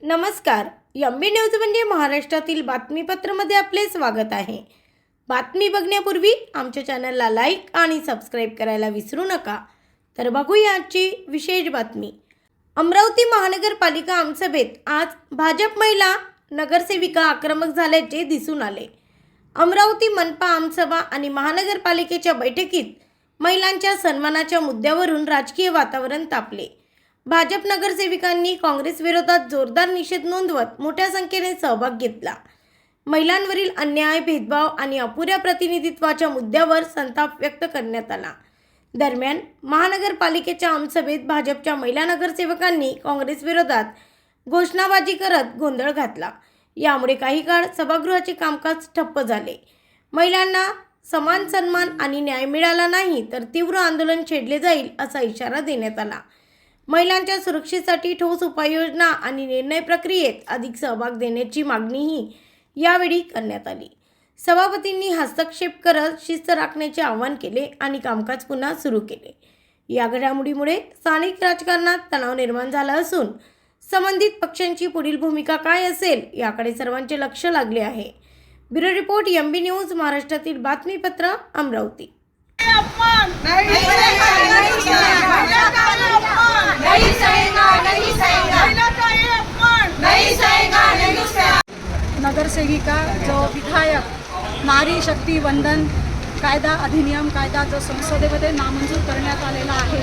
नमस्कार. MB news म्हणजे महाराष्ट्रातील बातमीपत्रामध्ये आपले स्वागत आहे. बातमी बघण्यापूर्वी आमच्या चॅनलला लाईक आणि सबस्क्राईब करायला विसरू नका. तर बघूया आजची विशेष बातमी. अमरावती महानगरपालिका आमसभेत आज भाजप महिला नगरसेविका आक्रमक झाल्याचे दिसून आले. अमरावती मनपा आमसभा आणि महानगरपालिकेच्या बैठकीत महिलांच्या सन्मानाच्या मुद्द्यावरून राजकीय वातावरण तापले. भाजप नगरसेविकांनी काँग्रेस विरोधात जोरदार निषेध नोंदवत मोठ्या संख्येने सहभाग घेतला. महिलांवरील अन्याय, भेदभाव आणि अपुऱ्या प्रतिनिधित्वाच्या मुद्द्यावर संताप व्यक्त करण्यात आला. दरम्यान महानगरपालिकेच्या आमसभेत भाजपच्या महिला नगरसेवकांनी काँग्रेस विरोधात घोषणाबाजी करत गोंधळ घातला. यामुळे काही काळ सभागृहाचे कामकाज ठप्प झाले. महिलांना समान सन्मान आणि न्याय मिळाला नाही तर तीव्र आंदोलन छेडले जाईल असा इशारा देण्यात आला. महिलांच्या सुरक्षेसाठी ठोस उपाययोजना आणि निर्णय प्रक्रियेत अधिक सहभाग देण्याची मागणीही यावेळी करण्यात आली. सभापतींनी हस्तक्षेप करत शिस्त राखण्याचे आवाहन केले आणि कामकाज पुन्हा सुरू केले. या घडामोडीमुळे स्थानिक राजकारणात तणाव निर्माण झाला असून संबंधित पक्षांची पुढील भूमिका काय असेल याकडे सर्वांचे लक्ष लागले आहे. ब्युरो रिपोर्ट, एमबी न्यूज, महाराष्ट्रातील बातमीपत्र, अमरावती. नगरसेविका जो विधायक नारी शक्ती वंदन कायदा अधिनियम कायदा जो संसदेमध्ये नामंजूर करण्यात आलेला आहे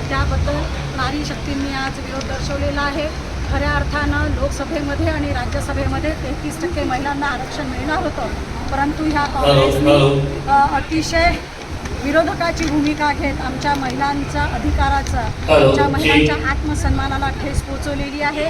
त्याबद्दल नारी शक्तींनी आज विरोध दर्शवलेला आहे. खऱ्या अर्थानं लोकसभेमध्ये आणि राज्यसभेमध्ये 33% महिलांना आरक्षण मिळणार होतं, परंतु ह्या काँग्रेसने अतिशय विरोधकाची भूमिका घेत आमच्या महिलांच्या अधिकाराचा, आमच्या महिलांच्या आत्मसन्मानाला ठेस पोहोचवलेली आहे.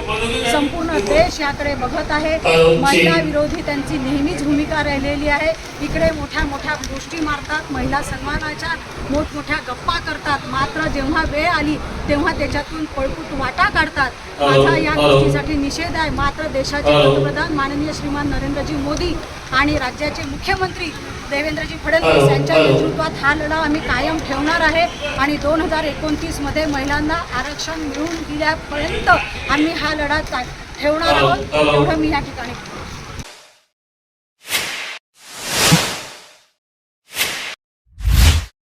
संपूर्ण देश याकडे बघत आहे. महिला विरोधी त्यांची नेहमीच भूमिका राहिलेली आहे. इकडे मोठ्या मोठ्या गोष्टी मारतात, महिला सन्मानाच्या मोठमोठ्या गप्पा करतात, मात्र जेव्हा वेळ आली तेव्हा त्याच्यातून पळपूट वाटा काढतात. माझा या गोष्टीसाठी निषेध आहे. मात्र देशाचे पंतप्रधान माननीय श्रीमान नरेंद्रजी मोदी आणि राज्याचे मुख्यमंत्री देवेंद्रजी फडणवीस यांच्या नेतृत्वात हा लढा आम्ही कायम ठेवणार आहे आणि 2029 मध्ये महिलांना आरक्षण मिळवून दिल्यापर्यंत आम्ही हा लढा ठेवणार आहोत. एवढं मी या ठिकाणी